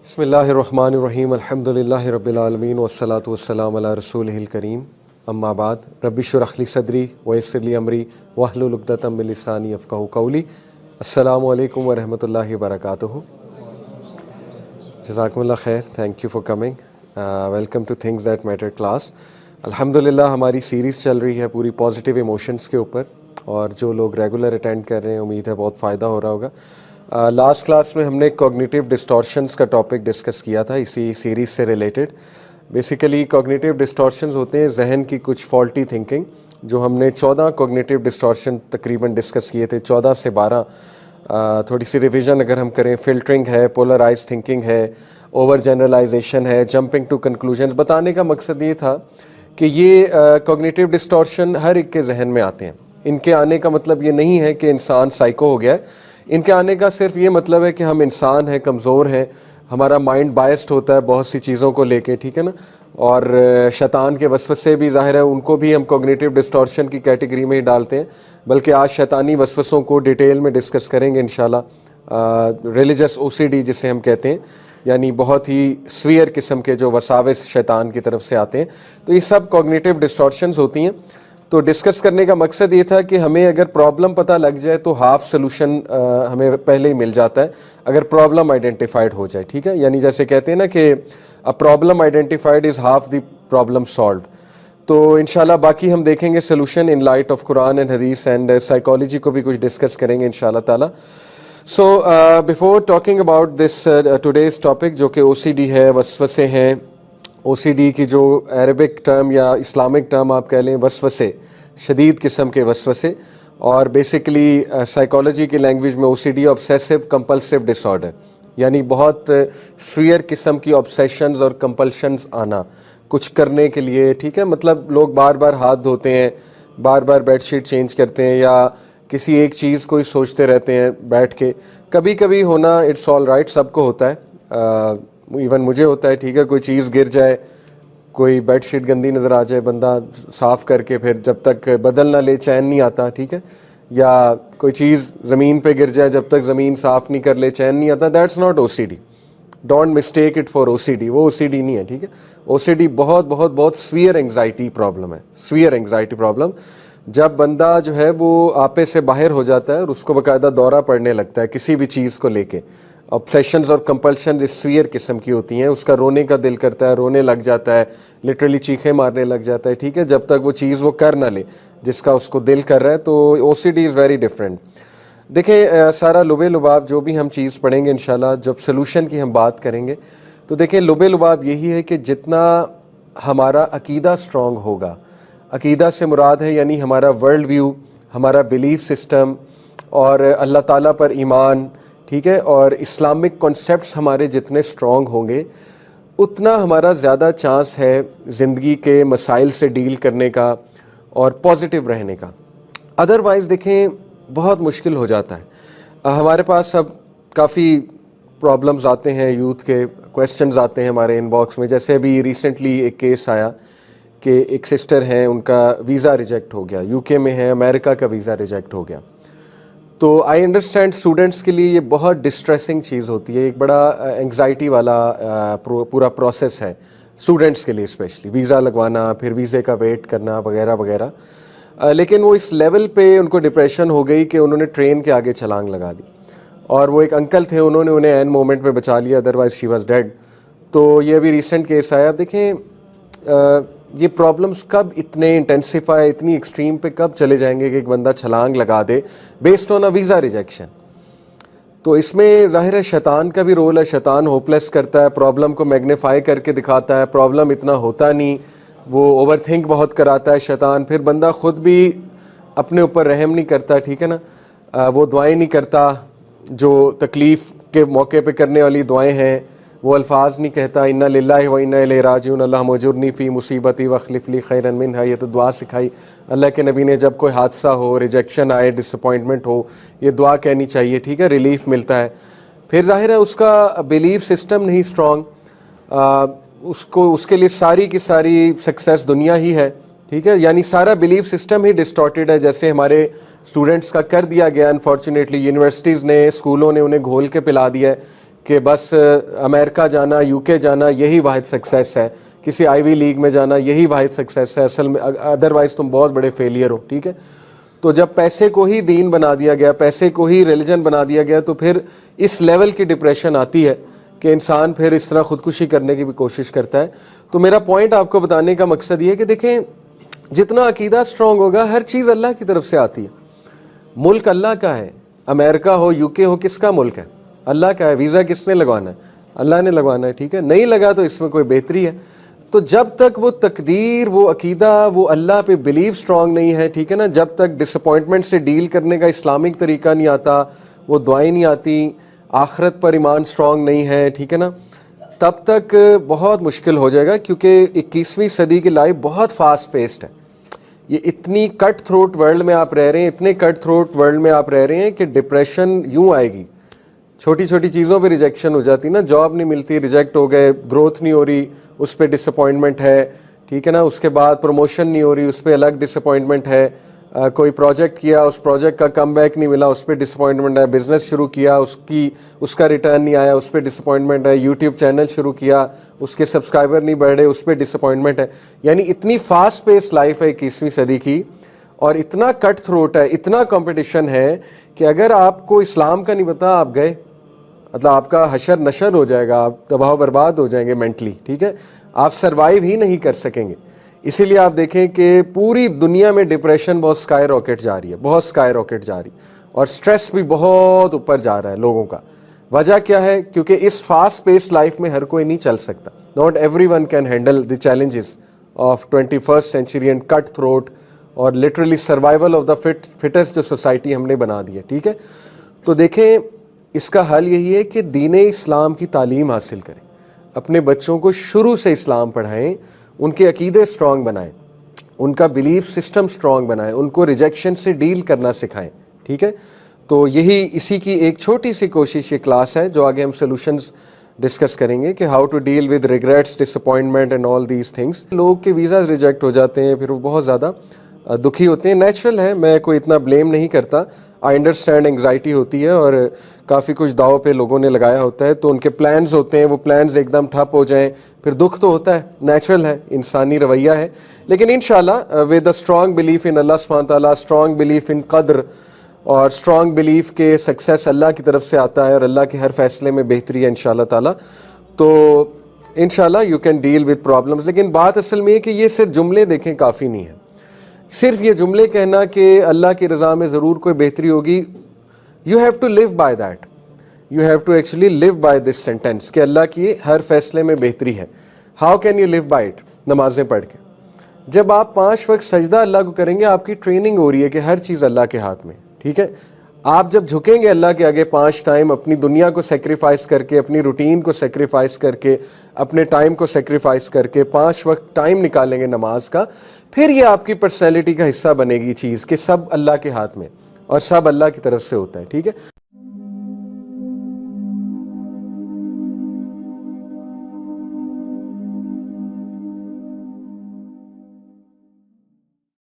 بسم اللہ الرحمن الرحیم الحمد للہ رب العالمین والصلاة والسلام علی رسولہ الکریم اما بعد رب اشرح لی صدری ویسر لی امری واحلل عقدۃ من لسانی یفقہوا قولی. السلام علیکم ورحمۃ اللہ وبرکاتہ. جزاکم اللہ خیر. Thank you for coming. Welcome two things that matter class. الحمدللہ ہماری سیریز چل رہی ہے پوری پازیٹیو ایموشنس کے اوپر، اور جو لوگ ریگولر اٹینڈ کر رہے ہیں امید ہے بہت فائدہ ہو رہا ہوگا. لاسٹ کلاس میں ہم نے کوگنیٹیو ڈسٹورشنز کا ٹاپک ڈسکس کیا تھا اسی سیریز سے ریلیٹڈ. بیسیکلی کوگنیٹیو ڈسٹورشنز ہوتے ہیں ذہن کی کچھ فالٹی تھنکنگ، جو ہم نے 14 کوگنیٹیو ڈسٹورشن تقریباً ڈسکس کیے تھے، 14 سے 12. تھوڑی سی ریویژن اگر ہم کریں، فلٹرنگ ہے، پولرائز تھنکنگ ہے، اوور جنرلائزیشن ہے، جمپنگ ٹو کنکلوژنز. بتانے کا مقصد یہ تھا کہ یہ کوگنیٹیو ڈسٹورشن ہر ایک کے ذہن میں آتے ہیں. ان کے آنے کا مطلب یہ نہیں ہے کہ انسان سائیکو ہو گیا ہے. ان کے آنے کا صرف یہ مطلب ہے کہ ہم انسان ہیں، کمزور ہیں، ہمارا مائنڈ بائسڈ ہوتا ہے بہت سی چیزوں کو لے کے، ٹھیک ہے نا. اور شیطان کے وسوسے بھی ظاہر ہے ان کو بھی ہم کوگنیٹیو ڈسٹورشن کی کیٹیگری میں ہی ڈالتے ہیں، بلکہ آج شیطانی وسوسوں کو ڈیٹیل میں ڈسکس کریں گے انشاءاللہ. ریلیجس او سی ڈی جسے ہم کہتے ہیں، یعنی بہت ہی سویئر قسم کے جو وساوس شیطان کی طرف سے آتے ہیں، تو یہ سب کوگنیٹیو ڈسٹورشنز ہوتی ہیں. تو ڈسکس کرنے کا مقصد یہ تھا کہ ہمیں اگر پرابلم پتہ لگ جائے تو ہاف سلوشن ہمیں پہلے ہی مل جاتا ہے اگر پرابلم آئیڈینٹیفائڈ ہو جائے، ٹھیک ہے. یعنی جیسے کہتے ہیں نا کہ a problem identified is half the problem solved. تو انشاءاللہ باقی ہم دیکھیں گے solution in light of Quran and Hadith, and psychology کو بھی کچھ ڈسکس کریں گے انشاءاللہ تعالی. So before talking about this today's topic جو کہ او سی ڈی ہے، وسوسے ہیں. او سی ڈی کی جو عربک ٹرم یا اسلامک ٹرم آپ کہہ لیں، وسوسے، شدید قسم کے وسوسے. اور بیسیکلی سائیکالوجی کی لینگویج میں O C D obsessive compulsive disorder، یعنی بہت سویئر قسم کی obsessions اور compulsions آنا کچھ کرنے کے لیے، ٹھیک ہے. مطلب لوگ بار بار ہاتھ دھوتے ہیں، بار بار بیڈ شیٹ چینج کرتے ہیں، یا کسی ایک چیز کو ہی سوچتے رہتے ہیں بیٹھ کے. کبھی کبھی ہونا اٹس آل رائٹ، سب کو ہوتا ہے، ایون مجھے ہوتا ہے، ٹھیک ہے. کوئی چیز گر جائے، کوئی بیڈ شیٹ گندی نظر آ جائے، بندہ صاف کر کے پھر جب تک بدل نہ لے چین نہیں آتا، ٹھیک ہے. یا کوئی چیز زمین پہ گر جائے، جب تک زمین صاف نہیں کر لے چین نہیں آتا. That's not O C D. Don't mistake it for O C D. وہ او سی ڈی نہیں ہے، ٹھیک ہے. او سی ڈی بہت بہت بہت سویئر انگزائٹی پرابلم ہے، سویئر انگزائٹی پرابلم. جب بندہ جو ہے وہ آپے سے باہر ہو جاتا ہے اور اس کو باقاعدہ دورہ پڑنے لگتا ہے کسی بھی چیز کو لے کے. obsessions اور compulsions اس سویئر قسم کی ہوتی ہیں. اس کا رونے کا دل کرتا ہے، رونے لگ جاتا ہے، لٹرلی چیخیں مارنے لگ جاتا ہے، ٹھیک ہے، جب تک وہ چیز وہ کر نہ لے جس کا اس کو دل کر رہا ہے. تو O C D is very different. دیکھیں سارا لبے لباب جو بھی ہم چیز پڑھیں گے انشاءاللہ، جب سلوشن کی ہم بات کریں گے تو دیکھیں لبے لباب یہی ہے کہ جتنا ہمارا عقیدہ اسٹرانگ ہوگا، عقیدہ سے مراد ہے یعنی ہمارا ورلڈ ویو، ہمارا بلیف سسٹم اور اللہ تعالیٰ پر ایمان، ٹھیک ہے، اور اسلامک کنسیپٹس ہمارے جتنے اسٹرانگ ہوں گے، اتنا ہمارا زیادہ چانس ہے زندگی کے مسائل سے ڈیل کرنے کا اور پازیٹیو رہنے کا. ادروائز دیکھیں بہت مشکل ہو جاتا ہے. ہمارے پاس اب کافی پرابلمز آتے ہیں، یوتھ کے کویسچنز آتے ہیں ہمارے ان باکس میں. جیسے ابھی ریسنٹلی ایک کیس آیا کہ ایک سسٹر ہیں، ان کا ویزا ریجیکٹ ہو گیا، یو کے میں ہے، امریکہ کا ویزا ریجیکٹ ہو گیا. تو آئی انڈرسٹینڈ اسٹوڈنٹس کے لیے یہ بہت ڈسٹریسنگ چیز ہوتی ہے، ایک بڑا انگزائٹی والا پورا پروسیس ہے اسٹوڈنٹس کے لیے، اسپیشلی ویزا لگوانا، پھر ویزے کا ویٹ کرنا وغیرہ وغیرہ. لیکن وہ اس لیول پہ ان کو ڈپریشن ہو گئی کہ انہوں نے ٹرین کے آگے چھلانگ لگا دی، اور وہ ایک انکل تھے، انہوں نے انہیں عین مومنٹ پہ بچا لیا، ادروائز شی واز ڈیڈ. تو یہ ابھی ریسنٹ کیس آیا. اب دیکھیں یہ پرابلمس کب اتنے انٹینسیفائی، اتنی ایکسٹریم پہ کب چلے جائیں گے کہ ایک بندہ چھلانگ لگا دے based on a visa rejection. تو اس میں ظاہر ہے شیطان کا بھی رول ہے. شیطان ہوپلیس کرتا ہے، پرابلم کو میگنیفائی کر کے دکھاتا ہے، پرابلم اتنا ہوتا نہیں، وہ اوور تھنک بہت کراتا ہے شیطان. پھر بندہ خود بھی اپنے اوپر رحم نہیں کرتا، ٹھیک ہے نا، وہ دعائیں نہیں کرتا جو تکلیف کے موقع پہ کرنے والی دعائیں ہیں، وہ الفاظ نہیں کہتا انا للہ و انا الیہ راجعون اللہم اجرنی فی مصیبتی واخلف لی خیرا منہا. یہ تو دعا سکھائی اللہ کے نبی نے، جب کوئی حادثہ ہو، ریجیکشن آئے، ڈس اپوائنٹمنٹ ہو، یہ دعا کہنی چاہیے، ٹھیک ہے، ریلیف ملتا ہے. پھر ظاہر ہے اس کا بلیف سسٹم نہیں اسٹرانگ، اس کے لیے ساری کی ساری سکسیس دنیا ہی ہے، ٹھیک ہے، یعنی سارا بلیف سسٹم ہی ڈسٹارٹیڈ ہے. جیسے ہمارے اسٹوڈنٹس کا کر دیا گیا انفارچونیٹلی، یونیورسٹیز نے، اسکولوں نے انہیں گھول کے پلا دیا ہے کہ بس امریکہ جانا، یو کے جانا یہی واحد سکسیس ہے، کسی آئی وی لیگ میں جانا یہی واحد سکسیس ہے، اصل میں ادروائز تم بہت بڑے فیلئر ہو. ٹھیک ہے، تو جب پیسے کو ہی دین بنا دیا گیا، پیسے کو ہی ریلیجن بنا دیا گیا، تو پھر اس لیول کی ڈپریشن آتی ہے کہ انسان پھر اس طرح خودکشی کرنے کی بھی کوشش کرتا ہے. تو میرا پوائنٹ آپ کو بتانے کا مقصد یہ ہے کہ دیکھیں، جتنا عقیدہ سٹرونگ ہوگا ہر چیز اللہ کی طرف سے آتی ہے. ملک اللہ کا ہے، امریکہ ہو، یو کے ہو، کس کا ملک ہے؟ اللہ کا ہے. ویزا کس نے لگوانا ہے؟ اللہ نے لگوانا ہے. ٹھیک ہے، نہیں لگا تو اس میں کوئی بہتری ہے. تو جب تک وہ تقدیر، وہ عقیدہ، وہ اللہ پہ بلیو سٹرونگ نہیں ہے، ٹھیک ہے نا، جب تک ڈس اپوائنٹمنٹ سے ڈیل کرنے کا اسلامک طریقہ نہیں آتا، وہ دعائیں نہیں آتی، آخرت پر ایمان سٹرونگ نہیں ہے، ٹھیک ہے نا، تب تک بہت مشکل ہو جائے گا. کیونکہ 21ویں صدی کی لائف بہت فاسٹ پیسڈ ہے. یہ اتنی کٹ تھروٹ ورلڈ میں آپ رہ رہے ہیں، اتنے کٹ تھروٹ ورلڈ میں آپ رہ رہے ہیں کہ ڈپریشن یوں آئے گی. چھوٹی چھوٹی چیزوں پہ ریجیکشن ہو جاتی نا، جاب نہیں ملتی، ریجیکٹ ہو گئے، گروتھ نہیں ہو رہی، اس پہ ڈس اپوائنٹمنٹ ہے، ٹھیک ہے نا، اس کے بعد پروموشن نہیں ہو رہی، اس پہ الگ ڈس اپوائنٹمنٹ ہے. کوئی پروجیکٹ کیا، اس پروجیکٹ کا کم بیک نہیں ملا، اس پہ ڈس اپوائنٹمنٹ ہے. بزنس شروع کیا، اس کا ریٹرن نہیں آیا، اس پہ ڈس اپوائنٹمنٹ ہے. یوٹیوب چینل شروع کیا، اس کے سبسکرائبر نہیں بڑھ رہے، اس پہ ڈس اپوائنٹمنٹ ہے. یعنی اتنی فاسٹ پیس لائف ہے 21ویں صدی کی، اور اتنا کٹ تھروٹ ہے، اتنا کمپٹیشن ہے کہ اگر آپ کو اسلام کا نہیں پتا، آپ گئے، مطلب آپ کا حشر نشر ہو جائے گا، آپ تباہ و برباد ہو جائیں گے مینٹلی. ٹھیک ہے، آپ سروائیو ہی نہیں کر سکیں گے. اسی لیے آپ دیکھیں کہ پوری دنیا میں ڈپریشن بہت سکائی راکٹ جا رہی ہے، بہت سکائی راکٹ جا رہی ہے، اور سٹریس بھی بہت اوپر جا رہا ہے لوگوں کا. وجہ کیا ہے؟ کیونکہ اس فاسٹ پیس لائف میں ہر کوئی نہیں چل سکتا. Not every one can handle the challenges of 21st century and cut throat اور literally survival of the fittest جو سوسائٹی ہم نے بنا دی ہے. ٹھیک ہے، تو دیکھیں اس کا حل یہی ہے کہ دین اسلام کی تعلیم حاصل کریں، اپنے بچوں کو شروع سے اسلام پڑھائیں، ان کے عقیدے سٹرونگ بنائیں، ان کا بلیف سسٹم سٹرونگ بنائیں، ان کو ریجیکشن سے ڈیل کرنا سکھائیں. ٹھیک ہے، تو اسی کی ایک چھوٹی سی کوشش یہ کلاس ہے، جو آگے ہم سولوشنز ڈسکس کریں گے کہ how to deal with regrets, disappointment and all these things. لوگ کے ویزاز ریجیکٹ ہو جاتے ہیں، پھر وہ بہت زیادہ دکھی ہوتے ہیں. نیچرل ہے، میں کوئی اتنا بلیم نہیں کرتا. آئی انڈرسٹینڈ انگزائٹی ہوتی ہے، اور کافی کچھ داؤ پہ لوگوں نے لگایا ہوتا ہے، تو ان کے پلانز ہوتے ہیں، وہ پلانز ایک دم ٹھپ ہو جائیں، پھر دکھ تو ہوتا ہے، نیچرل ہے، انسانی رویہ ہے. لیکن انشاءاللہ with a strong belief in اللہ سبحانہ تعالیٰ، اسٹرانگ بلیف ان قدر، اور اسٹرانگ بلیف کہ سکسیس اللہ کی طرف سے آتا ہے، اور اللہ کے ہر فیصلے میں بہتری ہے انشاءاللہ تعالیٰ، تو انشاءاللہ you can deal with problems. لیکن بات اصل میں یہ کہ یہ صرف جملے دیکھیں کافی نہیں ہے. صرف یہ جملے کہنا کہ اللہ کی رضا میں ضرور کوئی بہتری ہوگی، you have to live by that, you have to actually live by this sentence کہ اللہ کی ہر فیصلے میں بہتری ہے. How can you live by it? نمازیں پڑھ کے. جب آپ 5 وقت سجدہ اللہ کو کریں گے، آپ کی ٹریننگ ہو رہی ہے کہ ہر چیز اللہ کے ہاتھ میں. ٹھیک ہے، آپ جب جھکیں گے اللہ کے آگے 5 ٹائم، اپنی دنیا کو سیکریفائس کر کے، اپنی روٹین کو سیکریفائس کر کے، اپنے ٹائم کو سیکریفائس کر کے 5 وقت ٹائم نکالیں گے نماز کا، پھر یہ آپ کی پرسنالٹی کا حصہ بنے گی چیز کہ سب اللہ کے ہاتھ میں اور سب اللہ کی طرف سے ہوتا ہے. ٹھیک ہے.